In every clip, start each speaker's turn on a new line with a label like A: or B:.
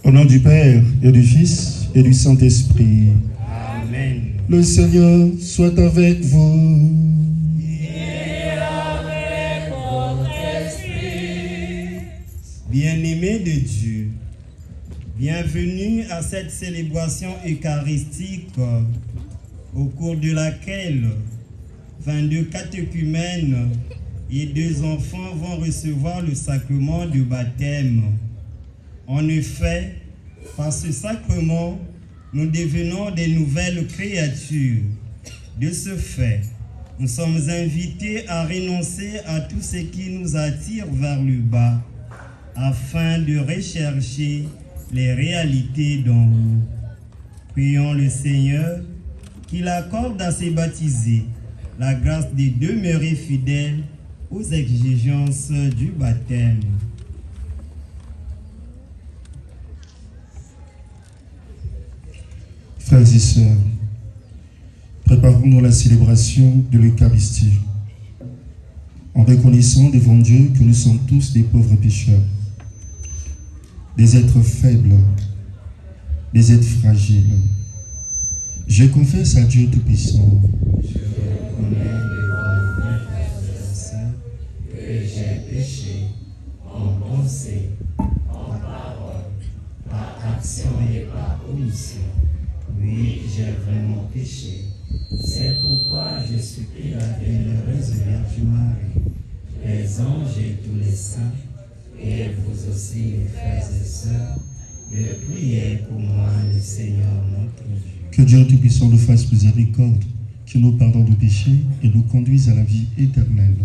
A: Au nom du Père et du Fils et du Saint-Esprit.
B: Amen.
A: Le Seigneur soit avec vous.
B: Et avec votre esprit. Bien-aimés de Dieu, bienvenue à cette célébration eucharistique au cours de laquelle 22 catéchumènes et 2 enfants vont recevoir le sacrement du baptême. En effet, par ce sacrement, nous devenons des nouvelles créatures. De ce fait, nous sommes invités à renoncer à tout ce qui nous attire vers le bas, afin de rechercher les réalités d'en haut. Prions le Seigneur qu'il accorde à ses baptisés la grâce de demeurer fidèles aux exigences du baptême.
A: Frères et sœurs, préparons-nous à la célébration de l'Eucharistie, en reconnaissant devant Dieu que nous sommes tous des pauvres pécheurs, des êtres faibles, des êtres fragiles. Je confesse à Dieu Tout-Puissant
B: que j'ai péché en pensée, en parole, par action et par omission. Oui, j'ai vraiment péché. C'est pourquoi je supplie la bienheureuse Vierge Marie, les anges et tous les saints, et vous aussi, les frères et sœurs, de prier pour moi, le Seigneur notre Dieu.
A: que Dieu Tout-Puissant nous fasse miséricorde, qu'il nous pardonne nos péchés et nous conduise à la vie éternelle.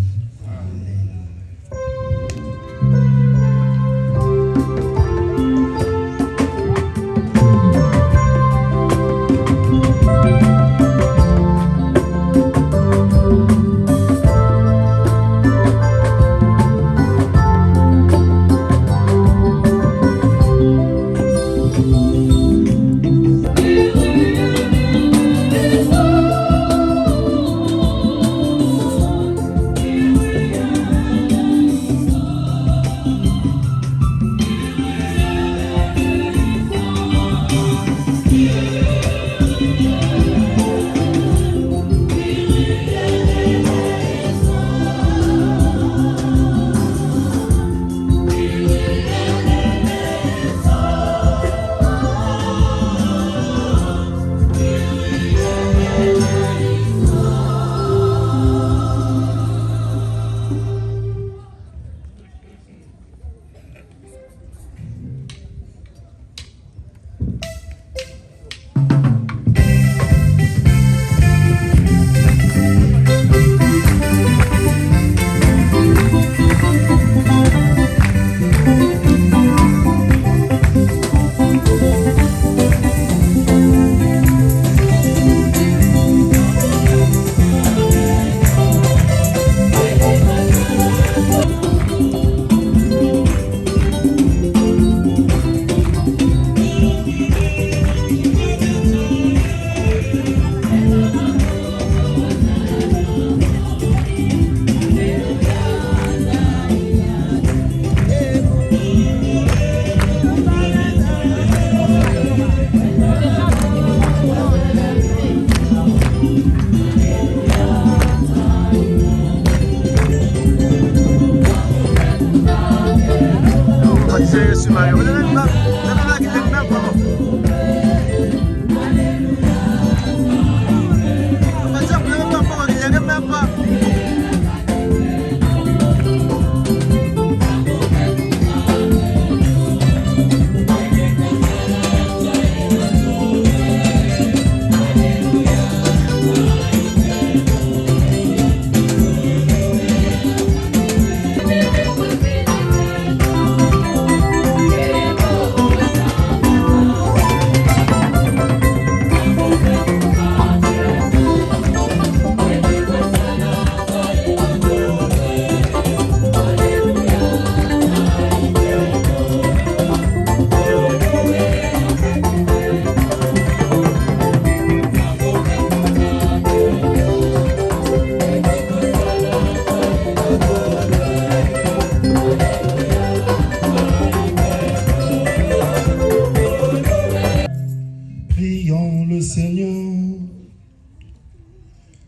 A: Seigneur.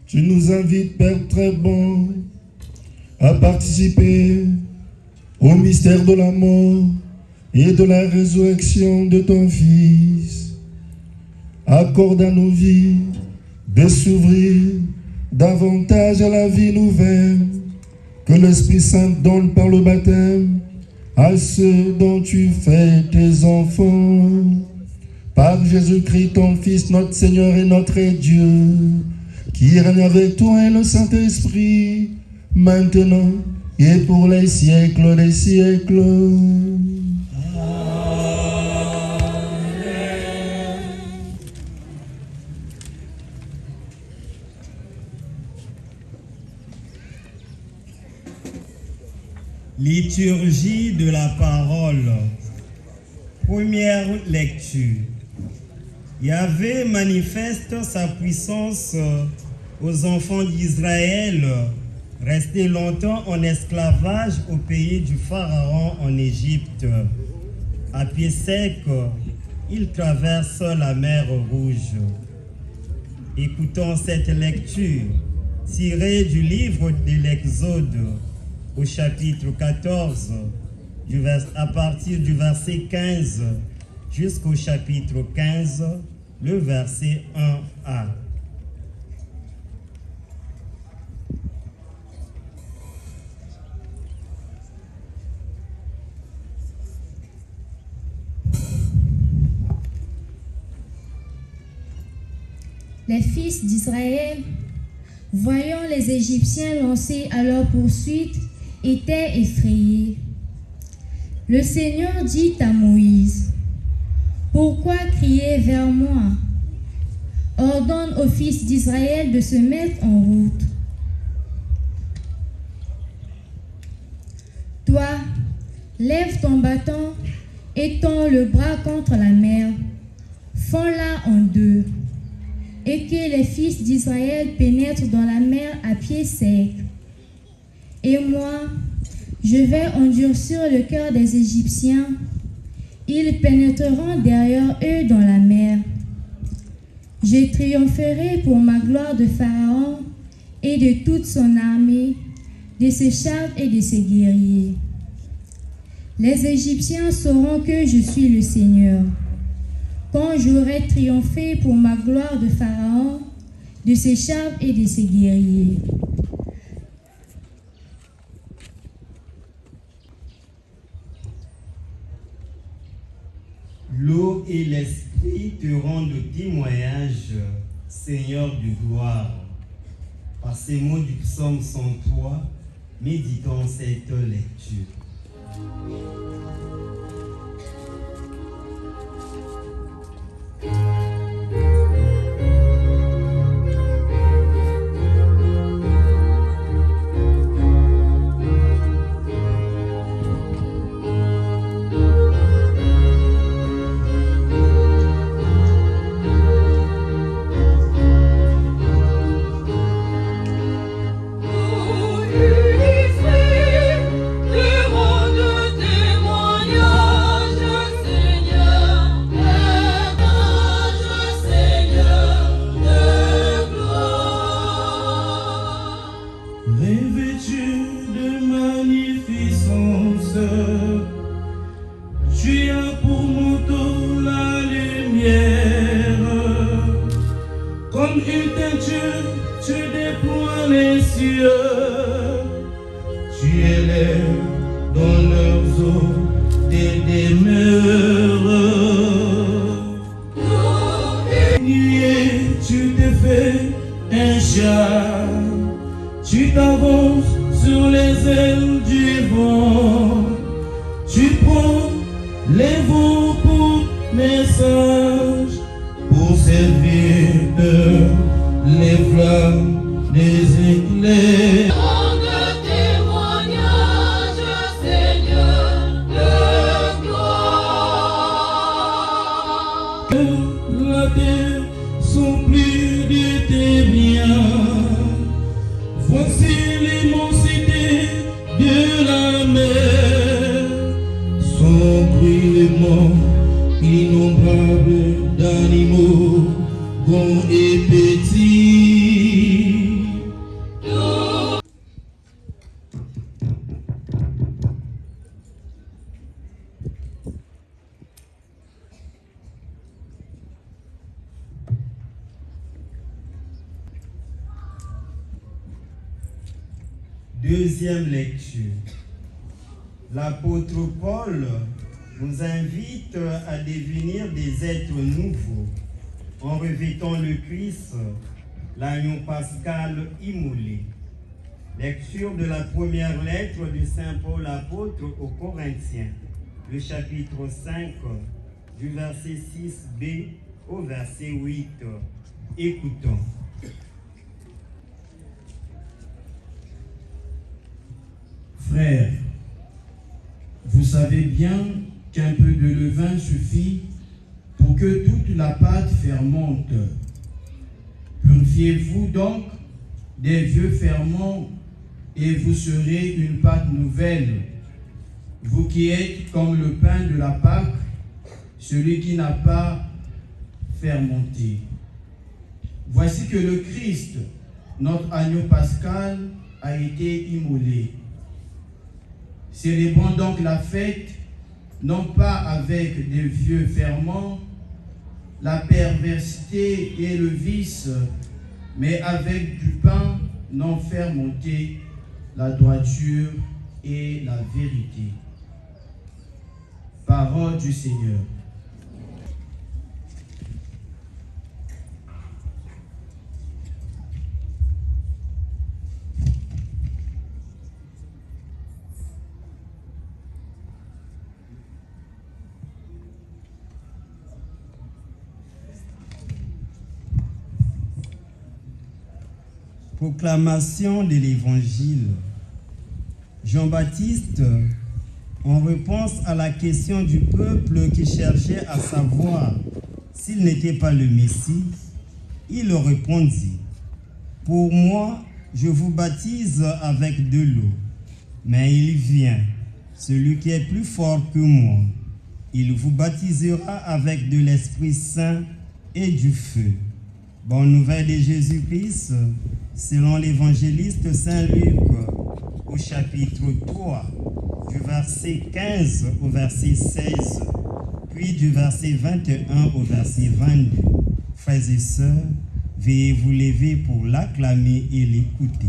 A: Tu nous invites, Père très bon, à participer au mystère de la mort et de la résurrection de ton Fils. Accorde à nos vies de s'ouvrir davantage à la vie nouvelle que l'Esprit Saint donne par le baptême à ceux dont tu fais tes enfants. Par Jésus-Christ, ton Fils, notre Seigneur et notre Dieu, qui règne avec toi et le Saint-Esprit, maintenant et pour les siècles des siècles.
B: Liturgie de la parole. Première lecture. Yahvé manifeste sa puissance aux enfants d'Israël, restés longtemps en esclavage au pays du Pharaon en Égypte. À pied sec, ils traversent la mer Rouge. Écoutons cette lecture tirée du livre de l'Exode, au chapitre 14, à partir du verset 15 jusqu'au chapitre 15, le verset 1a.
C: Les fils d'Israël, voyant les Égyptiens lancés à leur poursuite, étaient effrayés. Le Seigneur dit à Moïse: « Pourquoi crier vers moi? Ordonne aux fils d'Israël de se mettre en route. Toi, lève ton bâton, étends le bras contre la mer, fends-la en deux, et que les fils d'Israël pénètrent dans la mer à pied sec. Et moi, je vais endurcir le cœur des Égyptiens. Ils pénétreront derrière eux dans la mer. Je triompherai pour ma gloire de Pharaon et de toute son armée, de ses chars et de ses guerriers. Les Égyptiens sauront que je suis le Seigneur, quand j'aurai triomphé pour ma gloire de Pharaon, de ses chars et de ses guerriers. »
B: L'eau et l'esprit te rendent témoignage, Seigneur de gloire. Par ces mots du psaume 103, méditons cette lecture.
D: grand et petit.
B: Deuxième lecture. L'apôtre Paul nous invite à devenir des êtres nouveaux en revêtant le Christ, l'agneau pascal immolé. Lecture de la première lettre de Saint Paul apôtre aux Corinthiens, le chapitre 5, du verset 6b au verset 8. Écoutons.
D: Frères, vous savez bien qu'un peu de levain suffit pour que toute la pâte fermente. Purifiez-vous donc des vieux ferments et vous serez une pâte nouvelle, vous qui êtes comme le pain de la Pâque, celui qui n'a pas fermenté. Voici que le Christ, notre agneau pascal, a été immolé. Célébrons donc la fête, non pas avec des vieux ferments, la perversité et le vice, mais avec du pain non fermenté, la droiture et la vérité. Parole du Seigneur.
B: Proclamation de l'Évangile. Jean-Baptiste, en réponse à la question du peuple qui cherchait à savoir s'il n'était pas le Messie, il leur répondit: « Pour moi, je vous baptise avec de l'eau, mais il vient, celui qui est plus fort que moi. Il vous baptisera avec de l'Esprit Saint et du feu. » Bonne nouvelle de Jésus-Christ, selon l'évangéliste Saint Luc, au chapitre 3, du verset 15 au verset 16, puis du verset 21 au verset 22. Frères et sœurs, veuillez vous lever pour l'acclamer et l'écouter.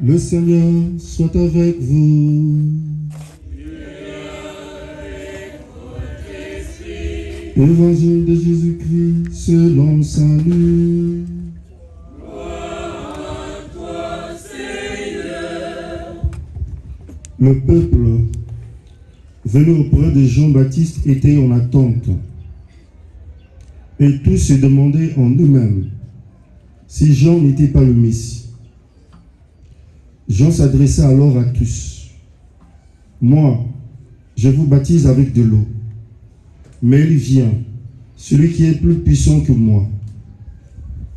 A: Le Seigneur soit avec vous. Évangile de Jésus-Christ selon saint Luc.
E: Gloire à toi, Seigneur.
A: Le peuple venu auprès de Jean-Baptiste était en attente. Et tous se demandaient en eux-mêmes si Jean n'était pas le Messie. Jean s'adressa alors à tous. Moi, je vous baptise avec de l'eau. Mais il vient, celui qui est plus puissant que moi.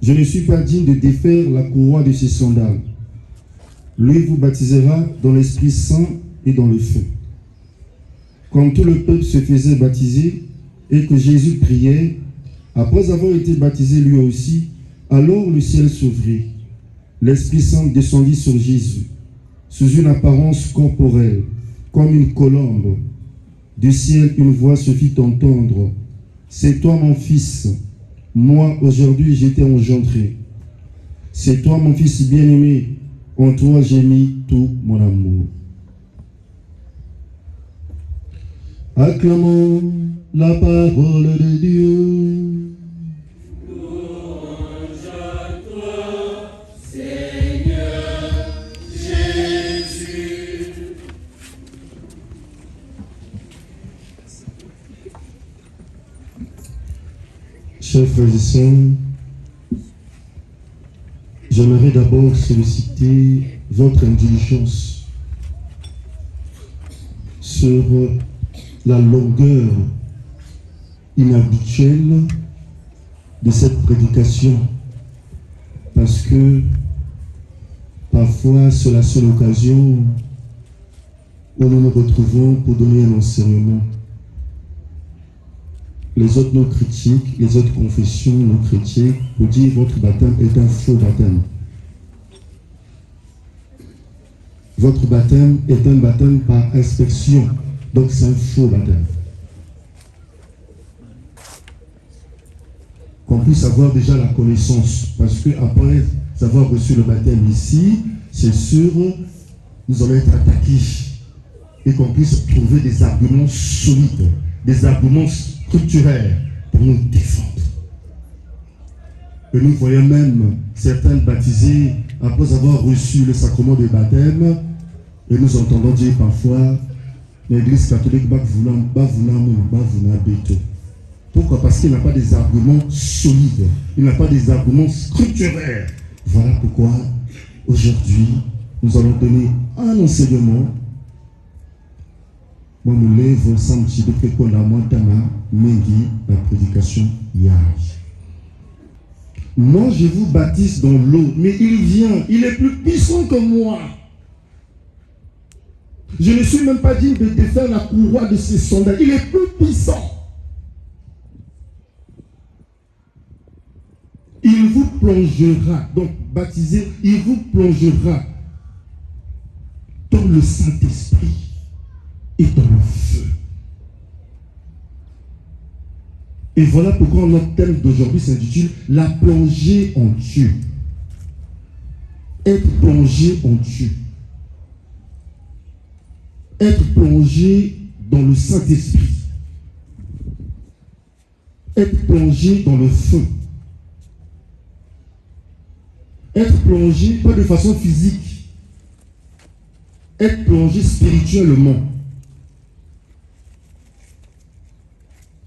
A: Je ne suis pas digne de défaire la courroie de ses sandales. Lui vous baptisera dans l'Esprit Saint et dans le feu. Quand tout le peuple se faisait baptiser et que Jésus priait, après avoir été baptisé lui aussi, alors le ciel s'ouvrit. L'Esprit Saint descendit sur Jésus, sous une apparence corporelle, comme une colombe. Du ciel, une voix se fit entendre. C'est toi mon fils, moi aujourd'hui j'ai été engendré. C'est toi mon fils bien-aimé, en toi j'ai mis tout mon amour. Acclamons la parole de Dieu.
E: Louange à toi, Seigneur Jésus.
A: Chers frères et sœurs, j'aimerais d'abord solliciter votre indulgence sur la longueur inhabituelle de cette prédication, parce que parfois c'est la seule occasion où nous nous retrouvons pour donner un enseignement. Les autres nous critiquent, les autres confessions nous critiquent pour dire votre baptême est un faux baptême. Votre baptême est un baptême par inspection, donc c'est un faux baptême. Qu'on puisse avoir déjà la connaissance, parce que après avoir reçu le baptême ici, c'est sûr, nous allons être attaqués et qu'on puisse trouver des arguments solides, des arguments structurels pour nous défendre. Et nous voyons même certains baptisés après avoir reçu le sacrement de baptême, et nous entendons dire parfois l'Église catholique va vouloir béto. Pourquoi? Parce qu'il n'a pas des arguments solides, il n'a pas des arguments structurels. Voilà pourquoi aujourd'hui nous allons donner un enseignement. Moi, nous lève ensemble la prédication hier. Moi, je vous baptise dans l'eau, mais il vient, il est plus puissant que moi. Je ne suis même pas digne de défaire la courroie de ses sandales. Il est plus puissant. Il vous plongera, donc baptisé, il vous plongera dans le Saint-Esprit et dans le feu. Et voilà pourquoi notre thème d'aujourd'hui s'intitule « La plongée en Dieu ». Être plongé en Dieu. Être plongé dans le Saint-Esprit. Être plongé dans le feu. Être plongé, pas de façon physique. Être plongé spirituellement.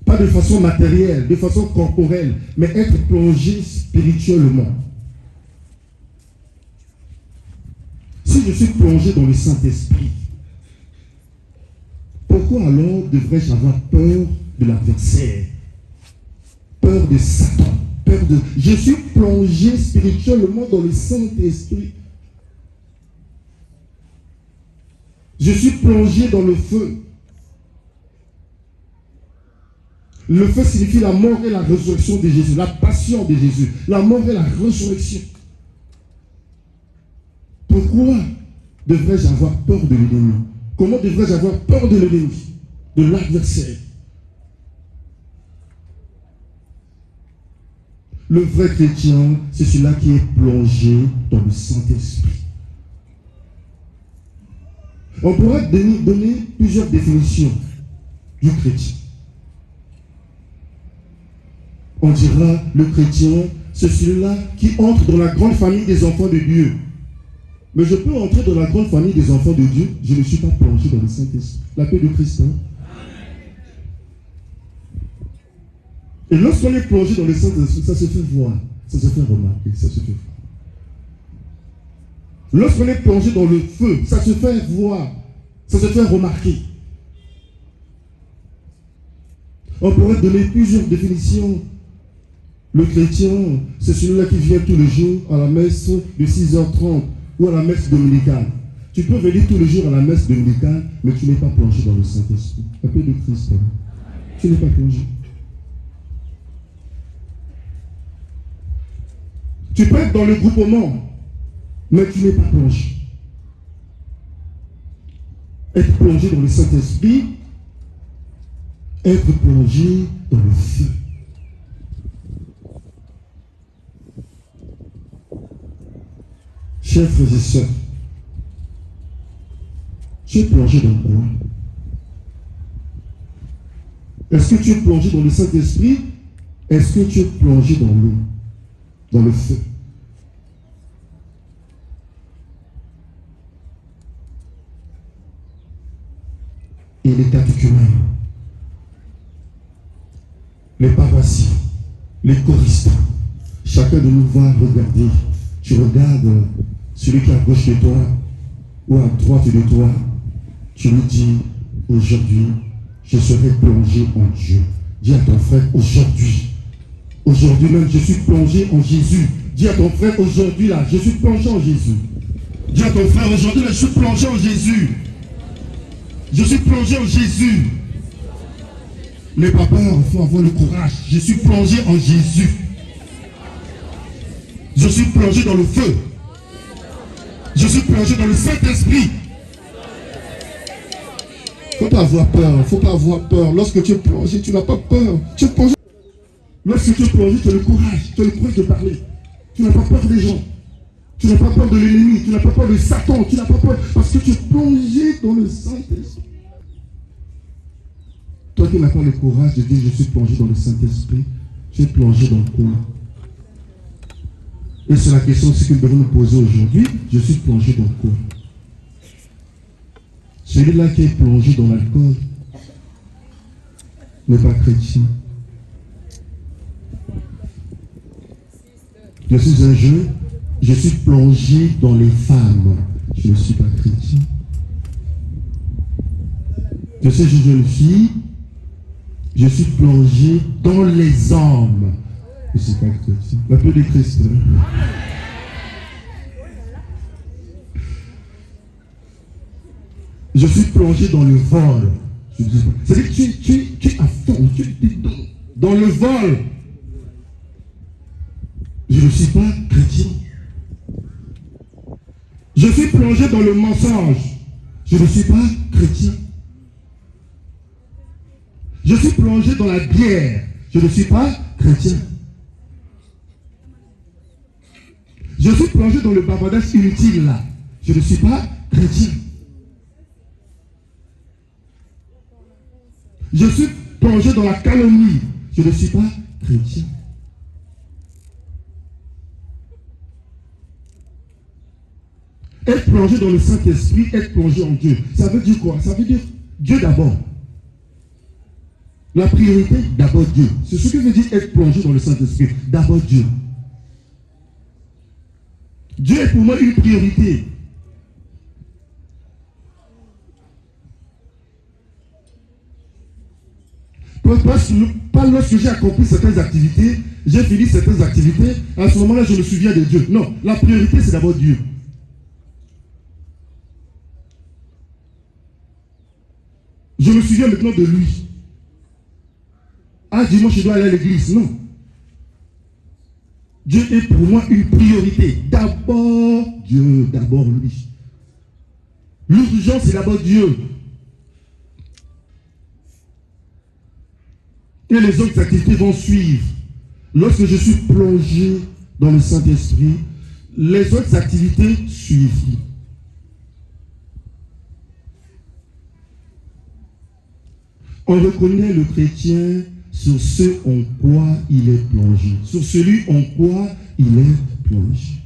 A: Pas de façon matérielle, de façon corporelle, mais être plongé spirituellement. Si je suis plongé dans le Saint-Esprit, pourquoi alors devrais-je avoir peur de l'adversaire? Peur de Satan? Je suis plongé spirituellement dans le Saint-Esprit. Je suis plongé dans le feu. Le feu signifie la mort et la résurrection de Jésus, la passion de Jésus, la mort et la résurrection. Pourquoi devrais-je avoir peur de l'ennemi? Comment devrais-je avoir peur de l'ennemi, de l'adversaire? Le vrai chrétien, c'est celui-là qui est plongé dans le Saint-Esprit. On pourrait donner plusieurs définitions du chrétien. On dira, le chrétien, c'est celui-là qui entre dans la grande famille des enfants de Dieu. Mais je peux entrer dans la grande famille des enfants de Dieu, je ne suis pas plongé dans le Saint-Esprit. La paix de Christ. Hein? Et lorsqu'on est plongé dans le Saint-Esprit, ça se fait voir, ça se fait remarquer, ça se fait voir. Lorsqu'on est plongé dans le feu, ça se fait voir, ça se fait remarquer. On pourrait donner plusieurs définitions. Le chrétien, c'est celui-là qui vient tous les jours à la messe de 6h30 ou à la messe dominicale. Tu peux venir tous les jours à la messe dominicale, mais tu n'es pas plongé dans le Saint-Esprit. La paix de Christ. Tu n'es pas plongé. Tu peux être dans le groupement, mais tu n'es pas plongé. Être plongé dans le Saint-Esprit, être plongé dans le feu. Chers frères et sœurs, tu es plongé dans quoi? Est-ce que tu es plongé dans le Saint-Esprit? Est-ce que tu es plongé dans l'eau, dans le feu? Et les catéchumènes, les paroissiens, les choristes, chacun de nous va regarder. Tu regardes celui qui est à gauche de toi ou à droite de toi, tu lui dis, aujourd'hui, je serai plongé en Dieu. Dis à ton frère, aujourd'hui même, je suis plongé en Jésus. Dis à ton frère, aujourd'hui là, je suis plongé en Jésus. Dis à ton frère, aujourd'hui là, je suis plongé en Jésus. Je suis plongé en Jésus. N'aie pas peur, il faut avoir le courage. Je suis plongé en Jésus. Je suis plongé dans le feu. Je suis plongé dans le Saint-Esprit. Il ne faut pas avoir peur. Il ne faut pas avoir peur. Lorsque tu es plongé, tu n'as pas peur. Tu es plongé. Lorsque tu es plongé, tu as le courage. Tu as le courage de parler. Tu n'as pas peur des gens. Tu n'as pas peur de l'ennemi. Tu n'as pas peur de Satan. Tu n'as pas peur parce que tu es plongé dans le Saint-Esprit. Toi qui n'as pas le courage de dire je suis plongé dans le Saint-Esprit, tu es plongé dans quoi? Et c'est la question aussi que nous devons nous poser aujourd'hui. Je suis plongé dans quoi? Celui-là qui est plongé dans l'alcool n'est pas chrétien. Je suis un jeune, je suis plongé dans les femmes. Je ne suis pas chrétien. Je suis une jeune fille, je suis plongé dans les hommes. Je ne suis pas chrétien. La paix de Christ. Je suis plongé dans le vol. C'est-à-dire que tu es à fond, tu es dans le vol. Je ne suis pas chrétien. Je suis plongé dans le mensonge. Je ne suis pas chrétien. Je suis plongé dans la bière. Je ne suis pas chrétien. Je suis plongé dans le bavardage inutile là. Je ne suis pas chrétien. Je suis plongé dans la calomnie. Je ne suis pas chrétien. Être plongé dans le Saint-Esprit, être plongé en Dieu. Ça veut dire quoi? Ça veut dire Dieu d'abord. La priorité, d'abord Dieu. C'est ce que veut dire être plongé dans le Saint-Esprit. D'abord Dieu. Dieu est pour moi une priorité. Pas lorsque j'ai accompli certaines activités, j'ai fini certaines activités, à ce moment-là, je me souviens de Dieu. Non, la priorité, c'est d'abord Dieu. Je me souviens maintenant de lui. Ah, dimanche, je dois aller à l'église. Non. Dieu est pour moi une priorité. D'abord Dieu, d'abord lui. L'urgence, c'est d'abord Dieu. Et les autres activités vont suivre. Lorsque je suis plongé dans le Saint-Esprit, les autres activités suivent. On reconnaît le chrétien sur ce en quoi il est plongé. Sur celui en quoi il est plongé.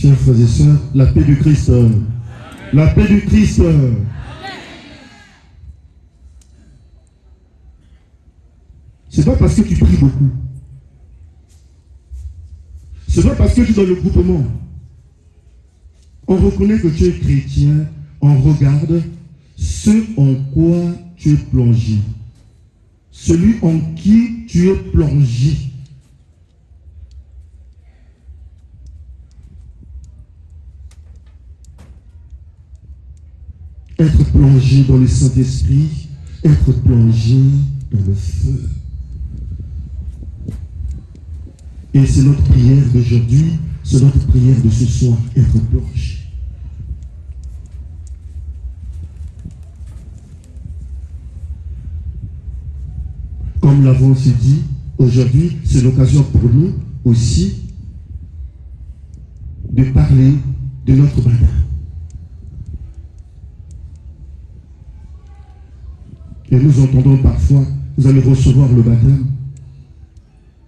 A: Chers frères et sœurs, la paix du Christ. La paix du Christ. C'est pas parce que tu pries beaucoup. C'est pas parce que tu es dans le groupement. On reconnaît que tu es chrétien, on regarde ce en quoi tu es plongé. Celui en qui tu es plongé. Être plongé dans le Saint-Esprit, être plongé dans le feu. Et c'est notre prière d'aujourd'hui, c'est notre prière de ce soir, être plongé. Comme l'avons aussi dit, aujourd'hui, c'est l'occasion pour nous aussi de parler de notre baptême. Et nous entendons parfois, vous allez recevoir le baptême,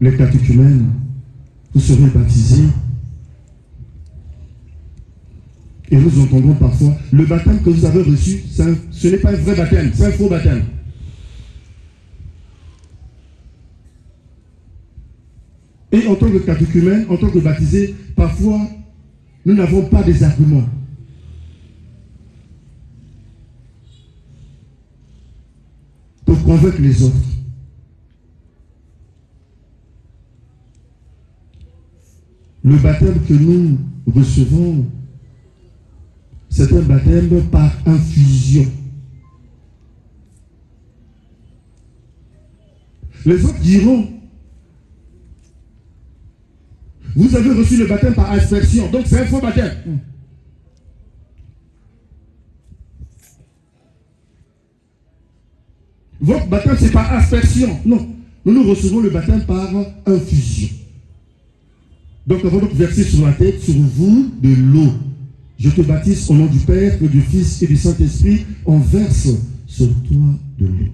A: les catéchumènes, vous serez baptisés. Et nous entendons parfois, le baptême que vous avez reçu, ce n'est pas un vrai baptême, c'est un faux baptême. Et en tant que catéchumène, en tant que baptisé, parfois, nous n'avons pas des arguments. Pour convaincre les autres. Le baptême que nous recevons, c'est un baptême par infusion. Les autres diront, vous avez reçu le baptême par aspersion, donc c'est un faux baptême. Votre baptême, c'est par aspersion. Non, nous recevons le baptême par infusion. Donc, avant de verser sur la tête, sur vous, de l'eau. Je te baptise au nom du Père, du Fils et du Saint-Esprit. On verse sur toi de l'eau.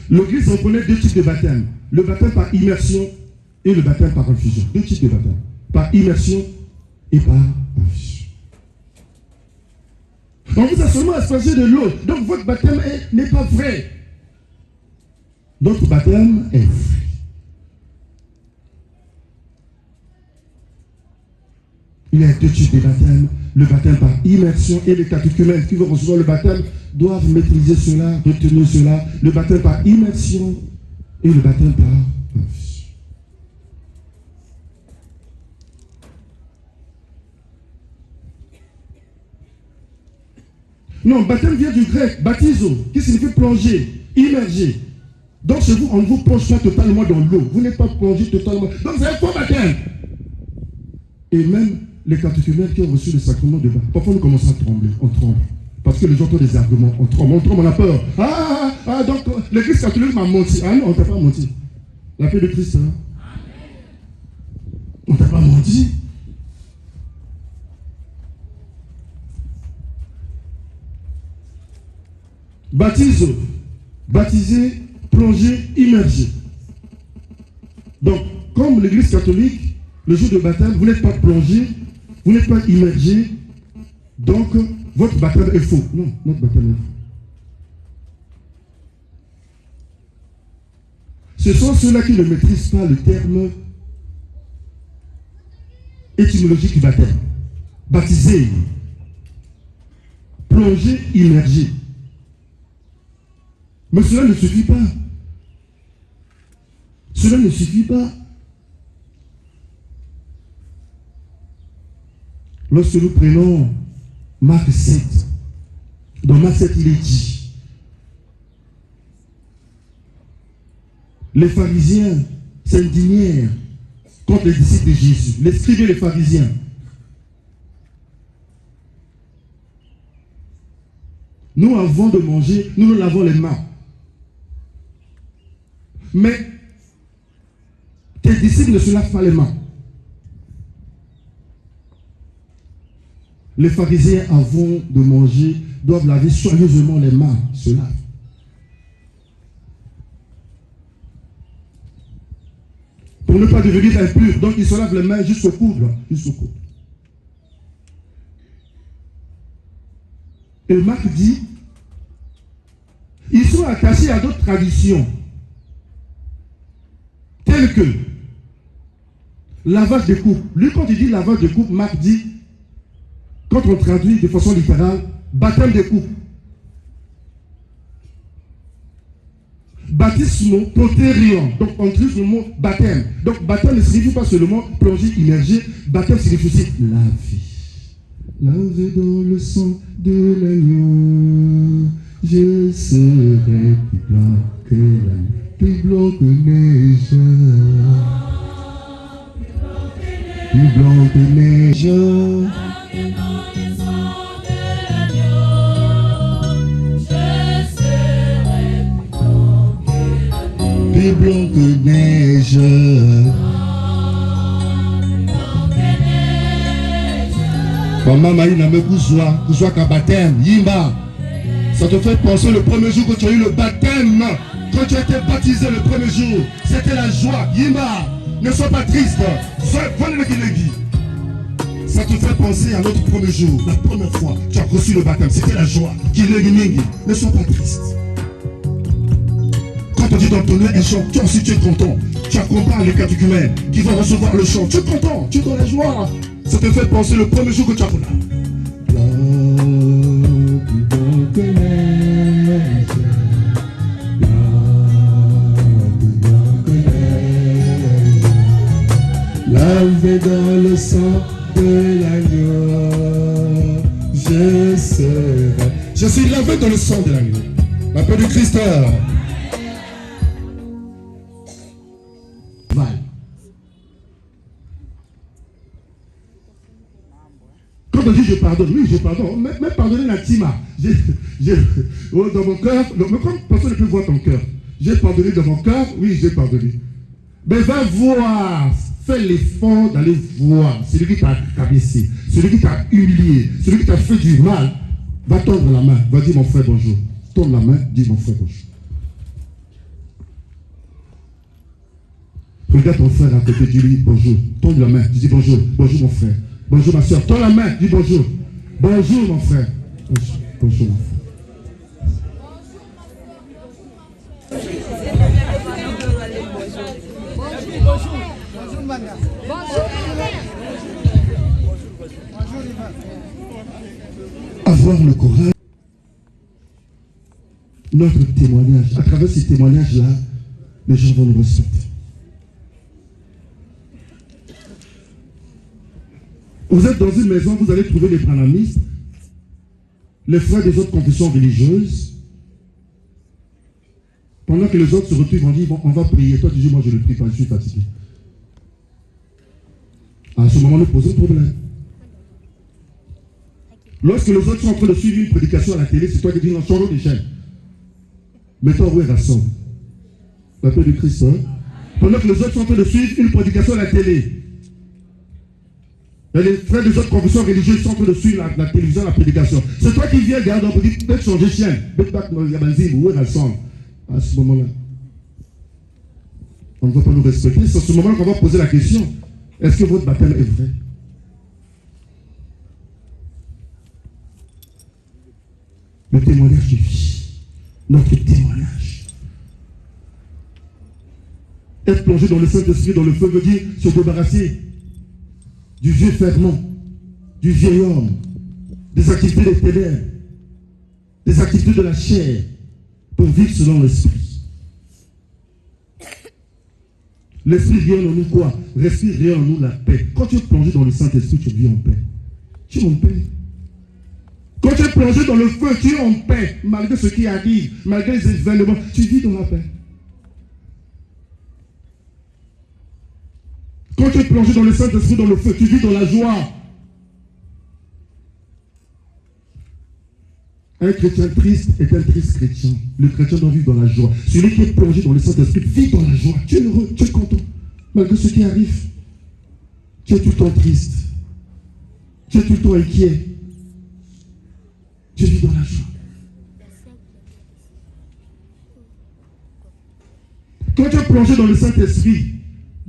A: L'Église reconnaît deux types de baptême. Le baptême par immersion et le baptême par infusion. Deux types de baptême. Par immersion et par infusion. On vous a seulement aspergé de l'eau. Donc votre baptême n'est pas vrai. Notre baptême est vrai. Il y a deux types de baptême. Le baptême par immersion et les catéchumènes qui vont recevoir le baptême doivent maîtriser cela, retenir cela. Le baptême par immersion et le baptême par infusion. Non, baptême vient du grec, baptizo, qui signifie plonger, immerger. Donc chez vous, on ne vous plonge pas totalement dans l'eau. Vous n'êtes pas plongé totalement. Donc c'est un faux baptême. Et même les catéchumènes qui ont reçu le sacrement de baptême, parfois nous commençons à trembler, on tremble. Parce que les gens ont des arguments, on tremble, on a peur. Donc l'Église catholique m'a menti. Ah non, on ne t'a pas menti. La paix de Christ, hein? On ne t'a pas menti. Baptiser, baptiser, plonger, immerger. Donc, comme l'Église catholique, le jour de baptême, vous n'êtes pas plongé, vous n'êtes pas immergé, donc votre baptême est faux. Non, notre baptême est faux. Ce sont ceux-là qui ne maîtrisent pas le terme étymologique du baptême. Baptiser, plonger, immerger. Mais cela ne suffit pas. Cela ne suffit pas. Lorsque nous prenons Marc 7, dans Marc 7, il est dit, les pharisiens s'indignèrent contre les disciples de Jésus, les scribes et les pharisiens. Nous, avant de manger, nous nous lavons les mains. Mais tes disciples ne se lavent pas les mains. Les pharisiens, avant de manger, doivent laver soigneusement les mains. Se lavent.
F: pour ne pas devenir impur. Donc il se lave les mains jusqu'au coude, jusqu'au coude. Et Marc dit, ils sont attachés à d'autres traditions, telles que lavage de coupe. Lui, quand il dit lavage de coupe, Marc dit, quand on traduit de façon littérale, baptême de coupe. Baptismo poterion. Donc on utilise le mot baptême. Donc baptême ne signifie pas seulement plonger, immerger. Baptême signifie aussi laver. Laver dans le sang de l'agneau, je serai plus blanc que l'agneau, plus blanc que neige. Plus blanc que neige. Plus blanc que neige. Maman Maïna me kouzoua qu'un baptême, Yimba. Ça te fait penser le premier jour que tu as eu le baptême. Quand tu as été baptisé le premier jour, c'était la joie. Yimba, ne sois pas triste. Ça te fait penser à notre premier jour, la première fois tu as reçu le baptême, c'était la joie. Ne sois pas triste. Quand on dit d'entonner un chant, toi aussi tu es content. Tu accompagnes les catéchumènes qui vont recevoir le chant. Tu es content, tu es dans la joie. Ça te fait penser le premier jour que tu as connu. Lavé dans le sang de l'agneau, je serai. Je suis lavé dans le sang de l'agneau. La paix du Christ. Quand on dit je pardonne, oui je pardonne, mais pardonner la tima. Dans mon cœur, mais comme personne ne peut voir ton cœur, j'ai pardonné dans mon cœur, oui j'ai pardonné. Mais va voir, fais l'effort d'aller voir celui qui t'a cabossé, celui qui t'a humilié, celui qui t'a fait du mal. Va tendre la main, va dire mon frère bonjour. Tendre la main, dis mon frère bonjour. Regarde ton frère à côté, dis-lui bonjour. Tends la main, dis bonjour. Bonjour mon frère. Bonjour ma soeur. Tends la main, dis bonjour. Bonjour mon frère. Bonjour, bonjour mon frère. Avoir le courage. Notre témoignage. À travers ces témoignages-là, les gens vont nous respecter. Vous êtes dans une maison, vous allez trouver les branamistes, les frères des autres confessions religieuses. Pendant que les autres se retrouvent, on dit, bon, on va prier. Toi, tu dis, moi, je ne prie pas, je suis fatigué. À ce moment, nous posons problème. Lorsque les autres sont en train de suivre une prédication à la télé, c'est toi qui dis, non, changeons des chaînes. Mettons où est rassemble. La paix du Christ, hein? Pendant que les autres sont en train de suivre une prédication à la télé, et les frères des autres confessions religieuses sont en train de suivre la télévision, la prédication. C'est toi qui viens garder, on peut dire, peut-être changer de chaîne. Où est rassemble? À ce moment-là, on ne va pas nous respecter. C'est à ce moment-là qu'on va poser la question, est-ce que votre baptême est vrai? Le témoignage de vie, notre témoignage. Être plongé dans le Saint-Esprit, dans le feu, veut dire se débarrasser du vieux ferment, du vieil homme, des activités des ténèbres, des activités de la chair, pour vivre selon l'esprit. L'esprit vient en nous quoi? Respire vient en nous la paix. Quand tu es plongé dans le Saint-Esprit, tu vis en paix. Tu es en paix. Quand tu es plongé dans le feu, tu es en paix, malgré ce qui arrive, malgré les événements, tu vis dans la paix. Quand tu es plongé dans le Saint-Esprit, dans le feu, tu vis dans la joie. Un chrétien triste est un triste chrétien. Le chrétien doit vivre dans la joie. Celui qui est plongé dans le Saint-Esprit vit dans la joie. Tu es heureux, tu es content. Malgré ce qui arrive, tu es tout le temps triste. Tu es tout le temps inquiet. Tu vis dans la joie. Quand tu es plongé dans le Saint-Esprit,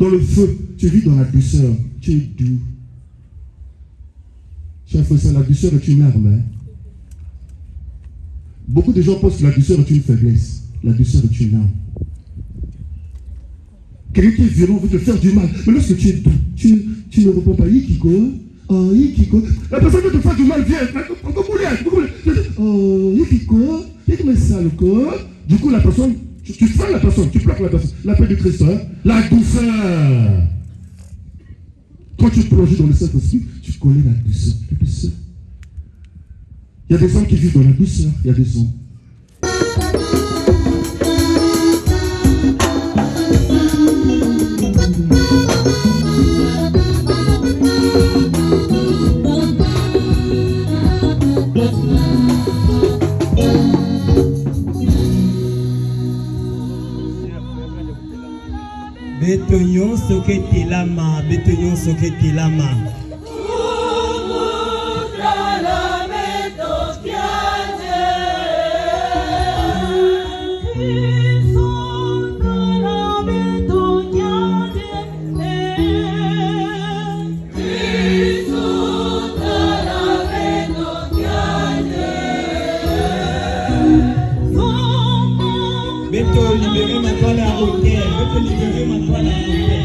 F: dans le feu, tu vis dans la douceur, tu es doux. Chers frères, la douceur est une arme. Hein? Beaucoup de gens pensent que la douceur est une faiblesse. La douceur est une arme. Quelqu'un qui est violent veut te faire du mal. Mais lorsque tu es doux, tu ne réponds pas. Yikiko. Oh, Yikiko. La personne veut te faire du mal, viens. Oh, Yikiko. Yikiko, sale corps. Du coup, la personne, tu fais la personne, tu plaques la personne. La paix de Christ, hein? La douceur. Quand tu plonges dans le Saint-Esprit, tu connais la douceur. La douceur. Il y a des hommes qui vivent dans la douceur. Il y a des hommes.
B: Betonyon sokete lama, betonyon sokete lama. Beto libérer ma toile à hauteur, beto libérer ma toile à hauteur.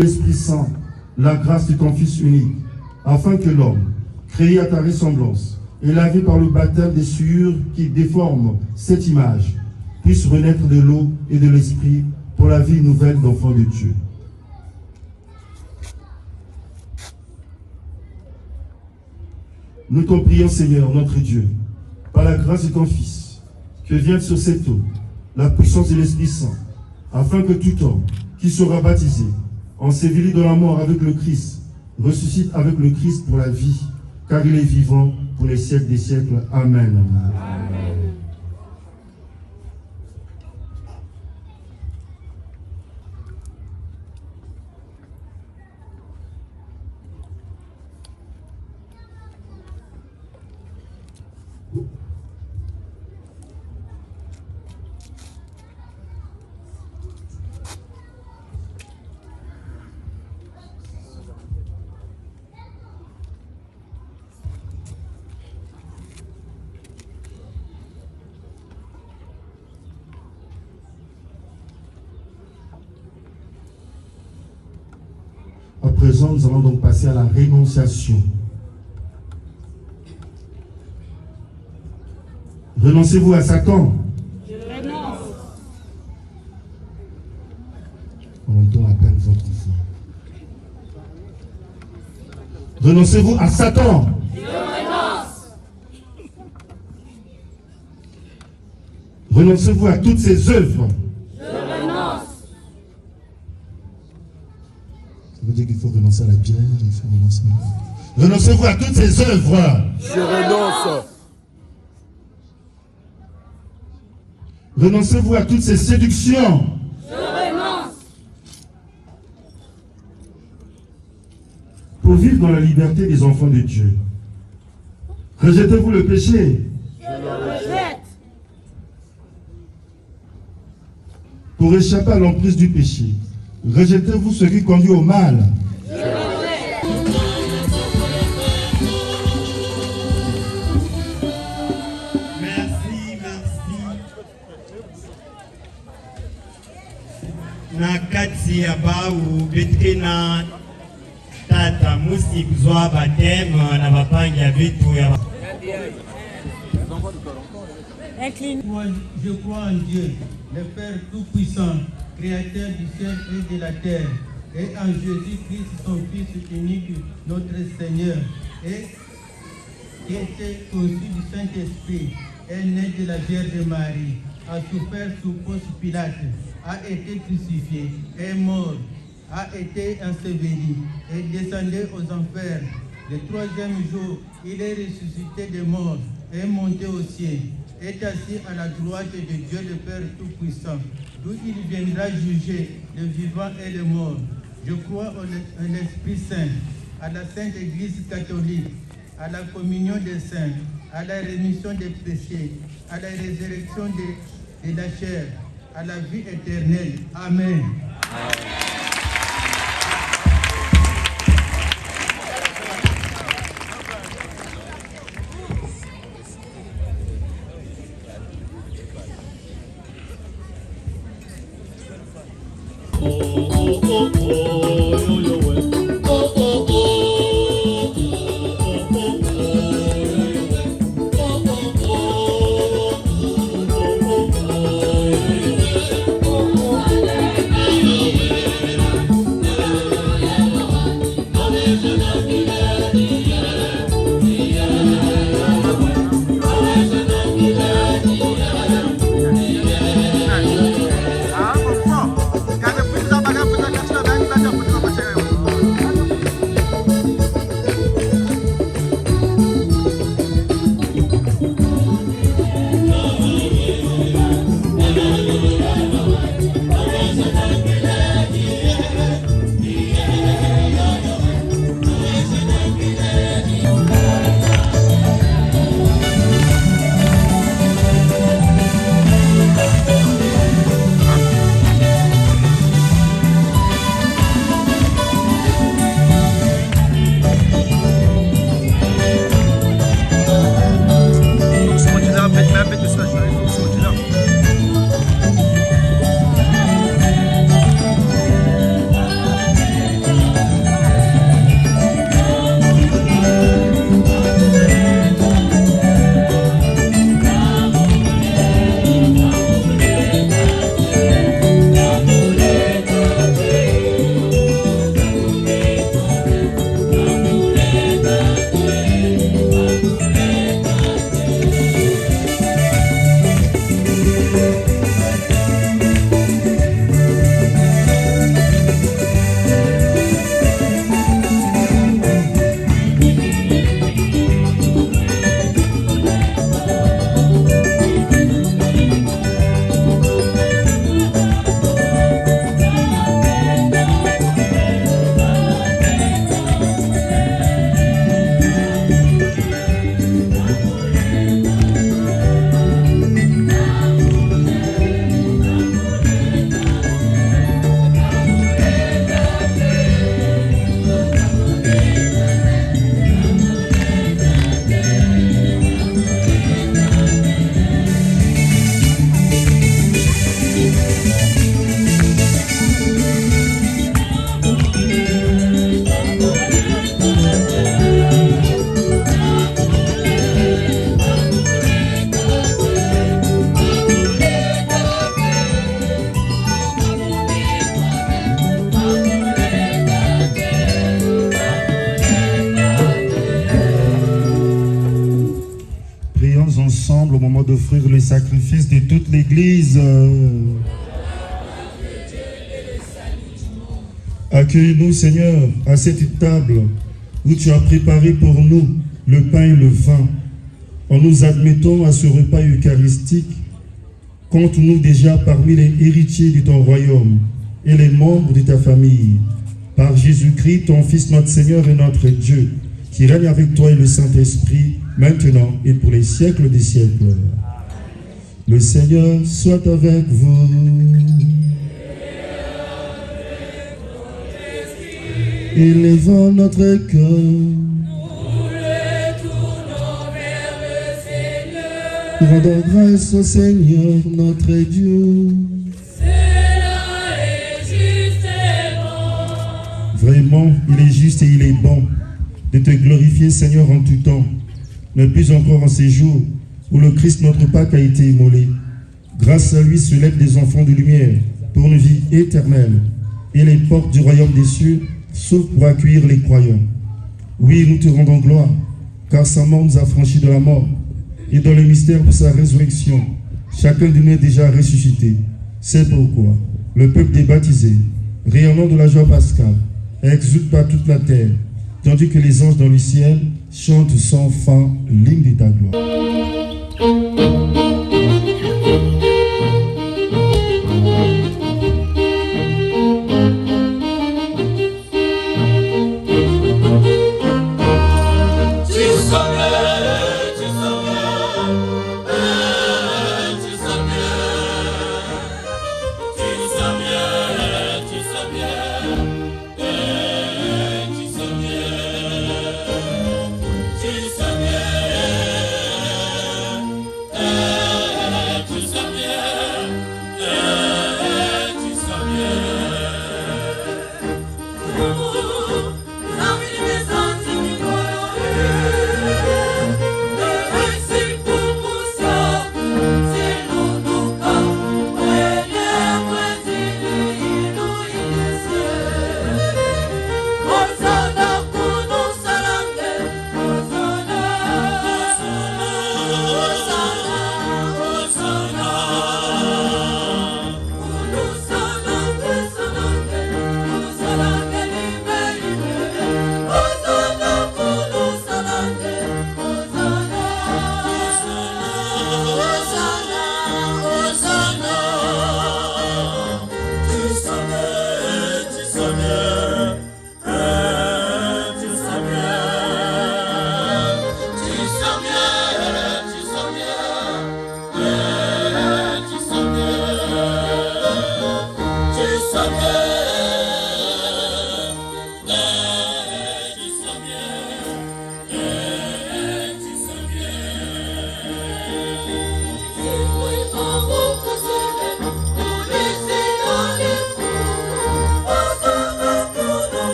A: L'Esprit Saint, la grâce de ton Fils unique, afin que l'homme, créé à ta ressemblance, et lavé par le baptême des souillures qui déforment cette image, puisse renaître de l'eau et de l'Esprit pour la vie nouvelle d'enfant de Dieu. Nous t'en prions, Seigneur, notre Dieu, par la grâce de ton Fils, que vienne sur cette eau la puissance de l'Esprit Saint, afin que tout homme qui sera baptisé, enseveli dans la mort avec le Christ, ressuscite avec le Christ pour la vie, car il est vivant pour les siècles des siècles. Amen. Amen. À présent, nous allons donc passer à la rénonciation. Renoncez-vous à Satan Renoncez-vous à Satan. Renoncez-vous à toutes ses œuvres. Ça veut dire qu'il faut renoncer à la bière, il faut renoncer à... Renoncez-vous à toutes ses œuvres.
G: Je renonce.
A: Renoncez-vous à toutes ses séductions.
E: Je renonce.
A: Pour vivre dans la liberté des enfants de Dieu. Rejetez-vous le péché.
E: Je le rejette.
A: Pour échapper à l'emprise du péché. Rejetez-vous ce qui conduit au mal.
E: Je le rejette.
B: Merci. Na kati ya bau betkena tata musi kuzwa bateme na bapangi ya vitu ya
H: Moi, je crois en Dieu, le Père Tout-Puissant, Créateur du ciel et de la terre, et en Jésus-Christ, son Fils unique, notre Seigneur, et qui était conçu du Saint-Esprit, est né de la Vierge Marie, a souffert sous Ponce Pilate, a été crucifié, est mort, a été enseveli, et descendu aux enfers. Le troisième jour, il est ressuscité des morts, est monté au ciel, est assis à la droite de Dieu le Père Tout-Puissant, d'où il viendra juger les vivants et les morts. Je crois en l'Esprit Saint, à la Sainte Église catholique, à la communion des saints, à la rémission des péchés, à la résurrection de la chair, à la vie éternelle. Amen.
E: Oh,
A: joindre ensemble au moment d'offrir le sacrifice de toute l'Église. Accueille-nous, Seigneur, à cette table où tu as préparé pour nous le pain et le vin. En nous admettant à ce repas eucharistique, compte-nous déjà parmi les héritiers de ton royaume et les membres de ta famille. Par Jésus-Christ, ton Fils, notre Seigneur et notre Dieu, qui règne avec toi et le Saint-Esprit, maintenant et pour les siècles des siècles. Le Seigneur soit avec vous. Élevons notre cœur.
E: Nous le tournons vers le Seigneur.
A: Rendons grâce au Seigneur, notre Dieu.
E: Cela est juste et bon.
A: Vraiment, il est juste et il est bon de te glorifier, Seigneur, en tout temps, ne plus encore en ces jours où le Christ, notre Pâque, a été immolé. Grâce à lui se lèvent des enfants de lumière pour une vie éternelle, et les portes du royaume des cieux s'ouvrent pour accueillir les croyants. Oui, nous te rendons gloire, car sa mort nous a franchis de la mort, et dans le mystère de sa résurrection, chacun de nous est déjà ressuscité. C'est pourquoi le peuple des baptisés, rayonnant de la joie pascale, exulte par toute la terre, tandis que les anges dans le ciel chantent sans fin l'hymne de ta gloire.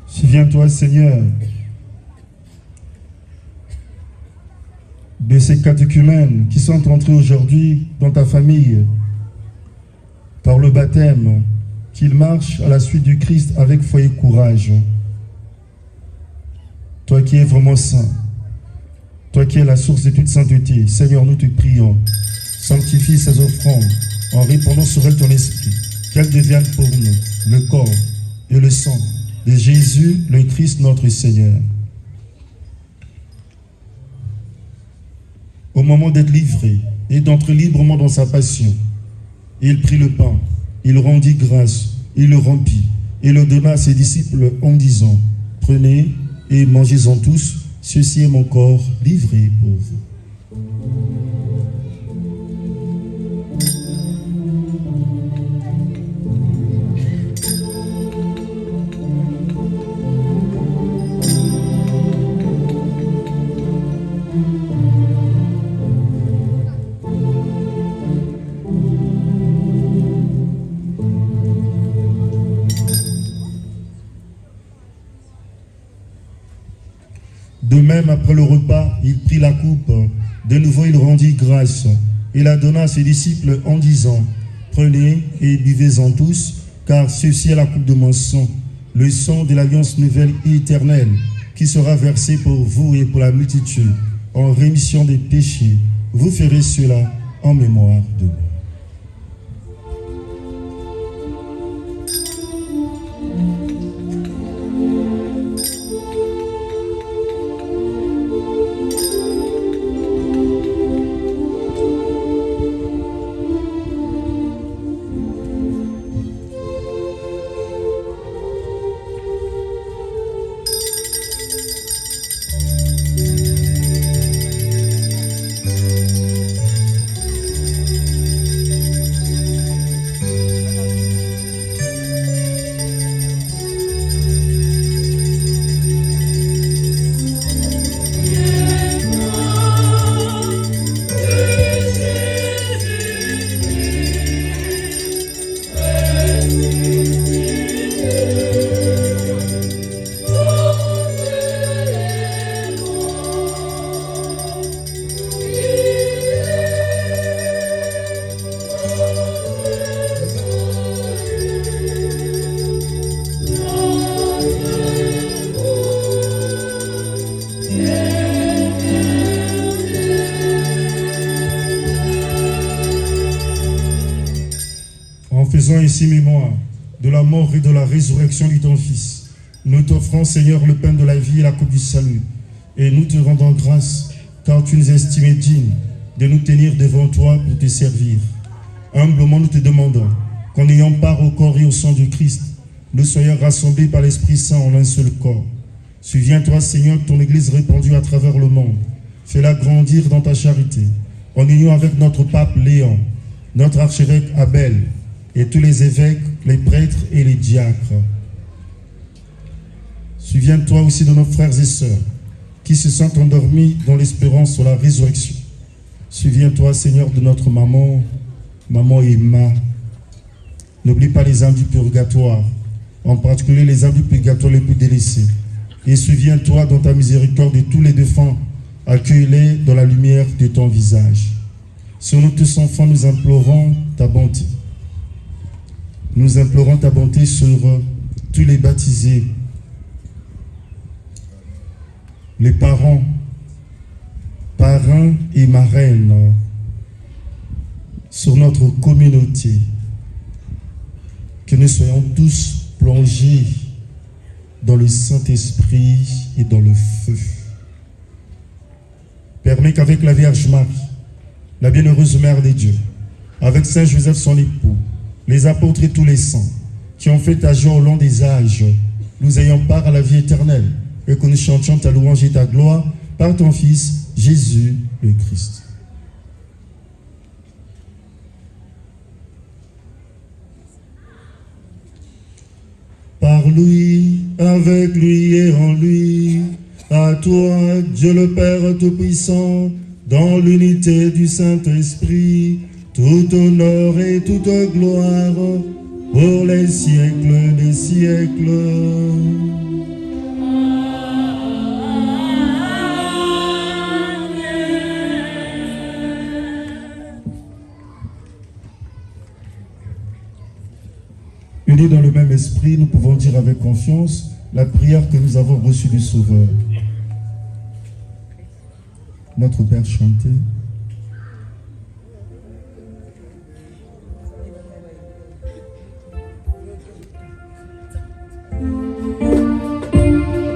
A: Souviens-toi, Seigneur, de ces catéchumènes qui sont entrés aujourd'hui dans ta famille par le baptême, qu'ils marchent à la suite du Christ avec foi et courage. Toi qui es vraiment saint, toi qui es la source de toute sainteté, Seigneur, nous te prions, sanctifie ces offrandes en répandant sur elles ton esprit, qu'elles deviennent pour nous le corps et le sang de Jésus, le Christ, notre Seigneur. Au moment d'être livré et d'entrer librement dans sa passion, il prit le pain, il rendit grâce, il le rompit et le donna à ses disciples en disant: prenez et mangez-en tous, ceci est mon corps livré pour vous. même, après le repas, il prit la coupe. De nouveau, il rendit grâce. Il la donna à ses disciples en disant, « Prenez et buvez-en tous, car ceci est la coupe de mon sang, le sang de l'alliance nouvelle et éternelle, qui sera versé pour vous et pour la multitude, en rémission des péchés. Vous ferez cela en mémoire de moi. » Faisons ainsi mémoire de la mort et de la résurrection de ton Fils. Nous t'offrons, Seigneur, le pain de la vie et la coupe du salut. Et nous te rendons grâce, car tu nous estimais dignes de nous tenir devant toi pour te servir. Humblement, nous te demandons qu'en ayant part au corps et au sang du Christ, nous soyons rassemblés par l'Esprit Saint en un seul corps. Souviens-toi, Seigneur, que ton Église répandue à travers le monde. Fais-la grandir dans ta charité, en union avec notre pape Léon, notre archevêque Abel, et tous les évêques, les prêtres et les diacres. Souviens-toi aussi de nos frères et sœurs qui se sont endormis dans l'espérance sur la résurrection. Souviens-toi, Seigneur, de notre maman Emma. N'oublie pas les âmes du purgatoire, en particulier les âmes du purgatoire les plus délaissées. Et souviens-toi dans ta miséricorde de tous les défunts, accueille-les dans la lumière de ton visage. Sur nous tous enfants, nous implorons ta bonté. Nous implorons ta bonté sur tous les baptisés, les parents et marraines, sur notre communauté, que nous soyons tous plongés dans le Saint-Esprit et dans le feu. Permets qu'avec la Vierge Marie, la bienheureuse Mère de Dieu, avec Saint Joseph son époux, les apôtres et tous les saints qui ont fait ta joie au long des âges, nous ayons part à la vie éternelle et que nous chantions ta louange et ta gloire par ton Fils, Jésus le Christ. Par lui, avec lui et en lui, à toi, Dieu le Père Tout-Puissant, dans l'unité du Saint-Esprit, tout honneur et toute gloire pour les siècles des siècles. Unis dans le même esprit, nous pouvons dire avec confiance la prière que nous avons reçue du Sauveur. Notre Père chanté.
E: Que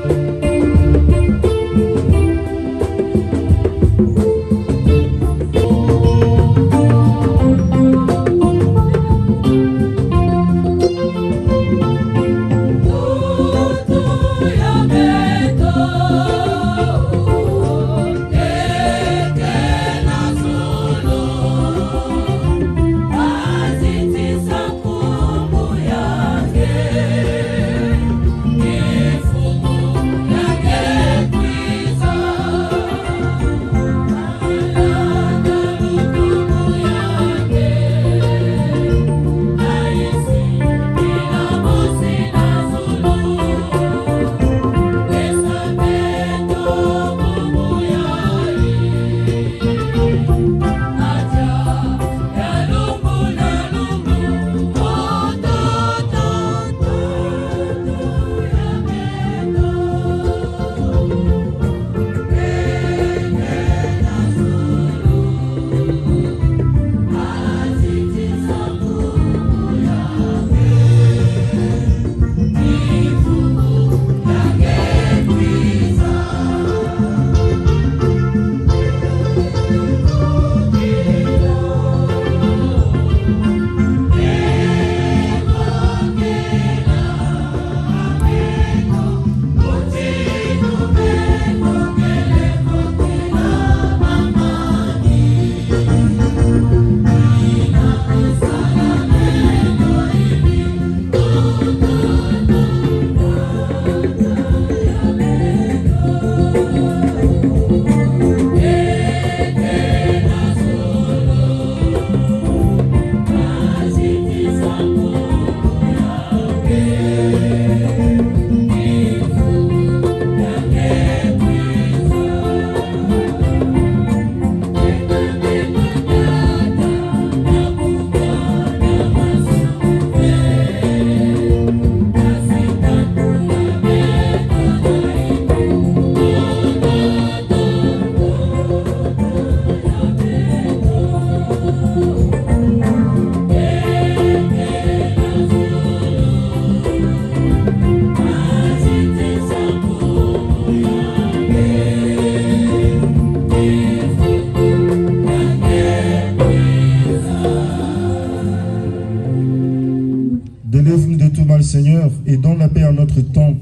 A: mal, Seigneur, et donne la paix à notre temps.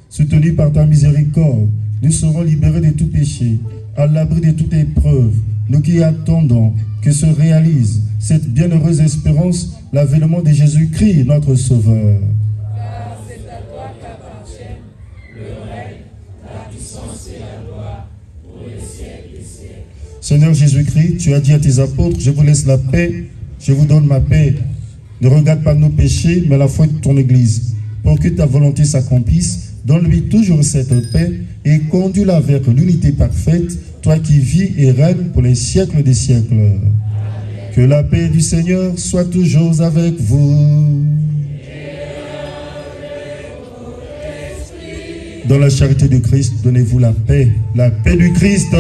A: Soutenus par ta miséricorde, nous serons libérés de tout péché, à l'abri de toute épreuve, nous qui attendons que se réalise cette bienheureuse espérance, l'avènement de Jésus-Christ, notre Sauveur.
E: Car c'est à toi qu'appartiennent le règne, la puissance et la gloire pour les siècles des siècles.
A: Seigneur Jésus-Christ, tu as dit à tes apôtres, je vous laisse la paix, je vous donne ma paix. Ne regarde pas nos péchés, mais la foi de ton Église. Pour que ta volonté s'accomplisse, donne-lui toujours cette paix et conduis-la vers l'unité parfaite, toi qui vis et règnes pour les siècles des siècles. Amen. Que la paix du Seigneur soit toujours avec vous. Dans la charité de Christ, donnez-vous la paix du Christ.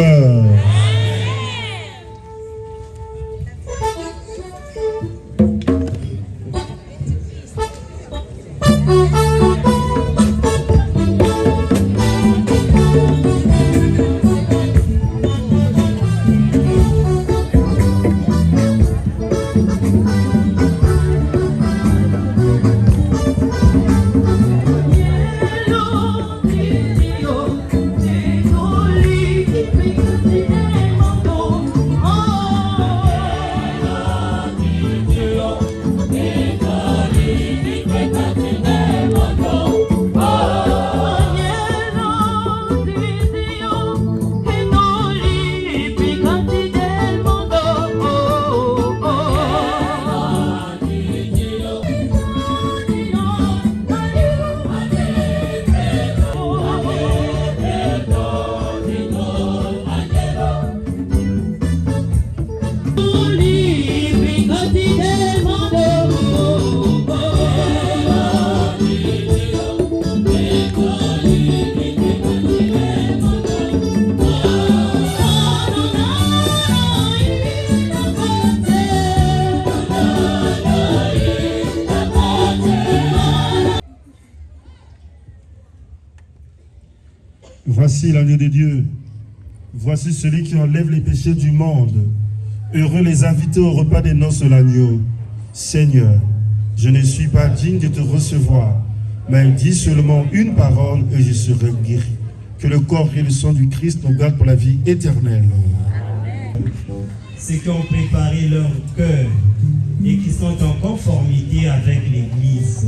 A: Voici l'agneau de Dieu. Voici celui qui enlève les péchés du monde. Heureux les invités au repas des noces de l'agneau. Seigneur, je ne suis pas digne de te recevoir, mais dis seulement une parole et je serai guéri. Que le corps et le sang du Christ nous gardent pour la vie éternelle.
B: Ceux qui ont préparé leur cœur et qui sont en conformité avec l'Église.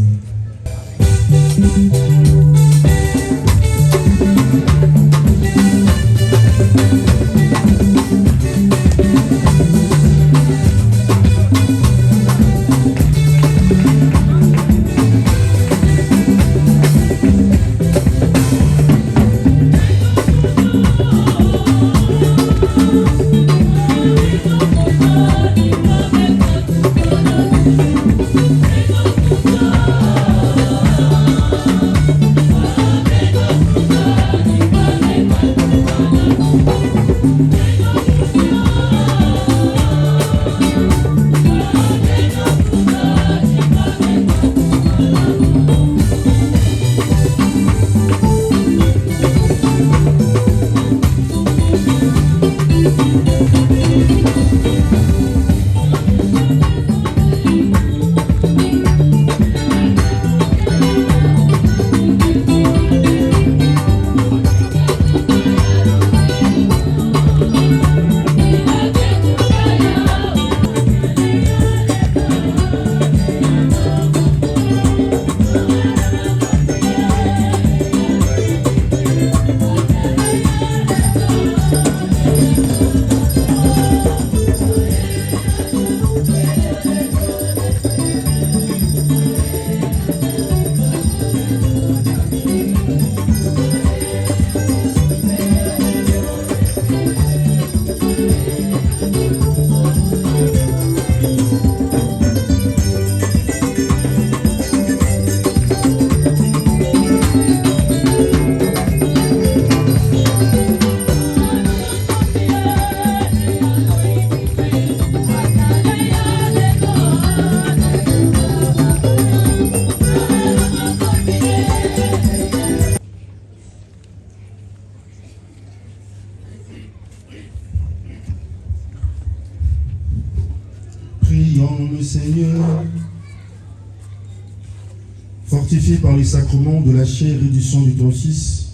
A: fortifiés par les sacrements de la chair et du sang de ton Fils,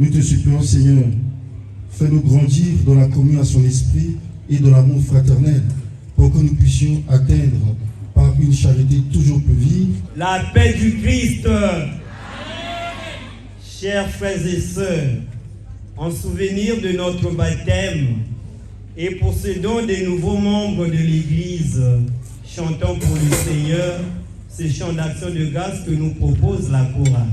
A: nous te supplions, Seigneur, fais-nous grandir dans la communion à son esprit et dans l'amour fraternel, pour que nous puissions atteindre, par une charité toujours plus vive,
B: la paix du Christ. Chers frères et sœurs, en souvenir de notre baptême et possédant des nouveaux membres de l'Église, chantons pour le Seigneur ces chants d'action de grâce que nous propose la chorale.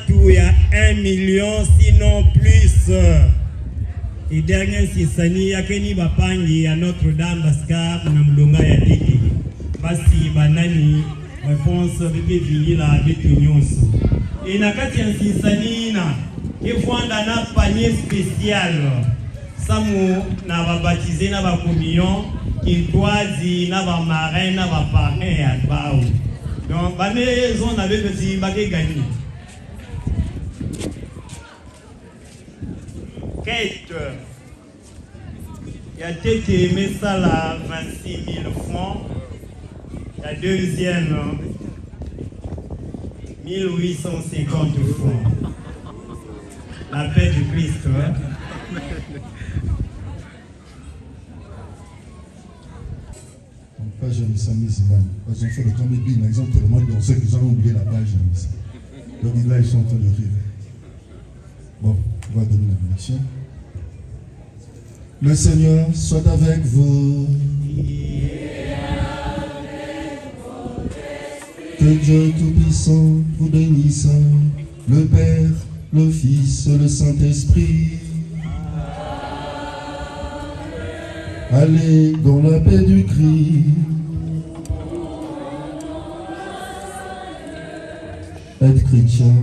B: Tout il y a 1 million sinon plus. Et dernier si sani yakeni bapangi à Notre-Dame baska na mlonga ya tiki. Basi banani réponse bébé vili la betu nyonso. Et na kati ya sisani na efwanda na panier spécial. Samu na ba baptisé na ba communion, kintoazi na ba marin na ba parrain ya bao. Donc bané zone avec petit baké gagné. Kate, il y a qui aimé ça là 26 000 francs. La deuxième 1850 francs. La paix du Christ. Hein?
A: Page Samy Zimani. Ils ont fait le grand bébé, par exemple, tellement on sait qu'ils ont oublié la page. Donc là, ils sont en train de rire. Bon, on va donner la bénédiction. Le Seigneur soit avec vous. Que Dieu Tout-Puissant vous bénisse, le Père, le Fils, le Saint-Esprit. Allez dans la paix du Christ. Être chrétien,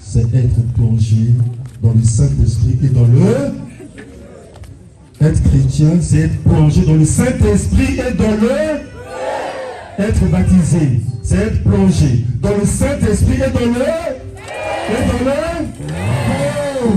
A: c'est être plongé dans le Saint-Esprit et dans le... Être chrétien, c'est être plongé dans le Saint-Esprit et dans le... Être baptisé, c'est être plongé dans le Saint-Esprit et dans le... Et dans le... Oh.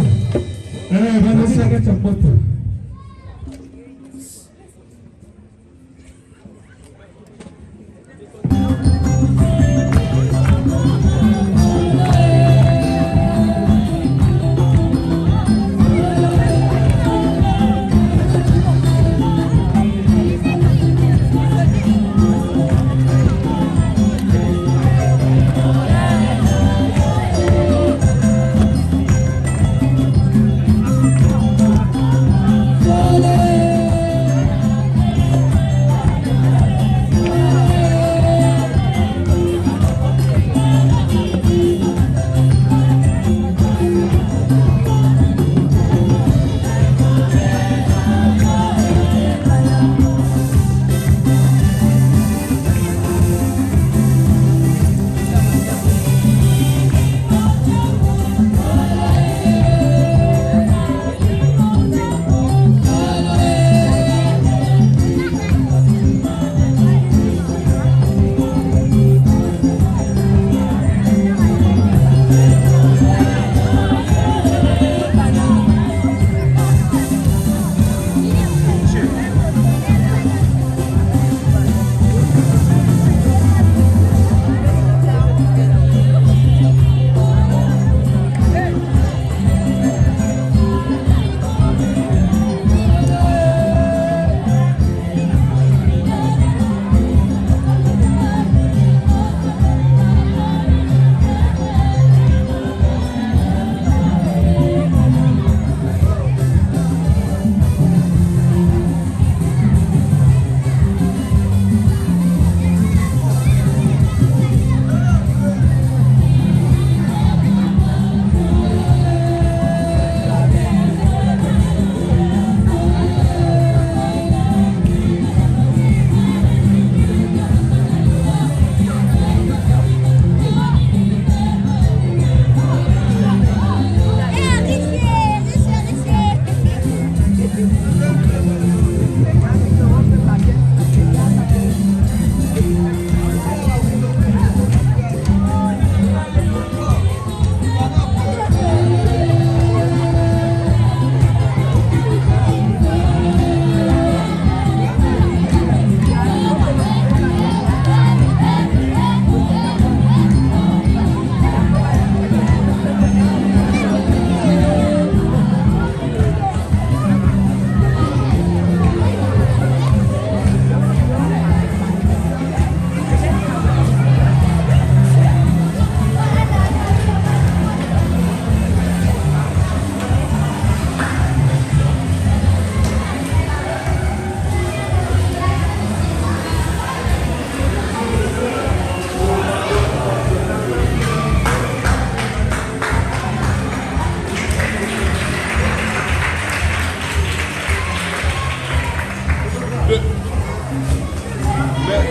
G: Mais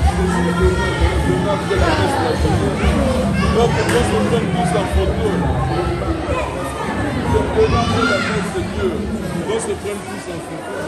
G: je suis devant de la messe de la journée. Donc on se prenne tous en photo. Devant de la messe de Dieu. On se prenne tous en photo.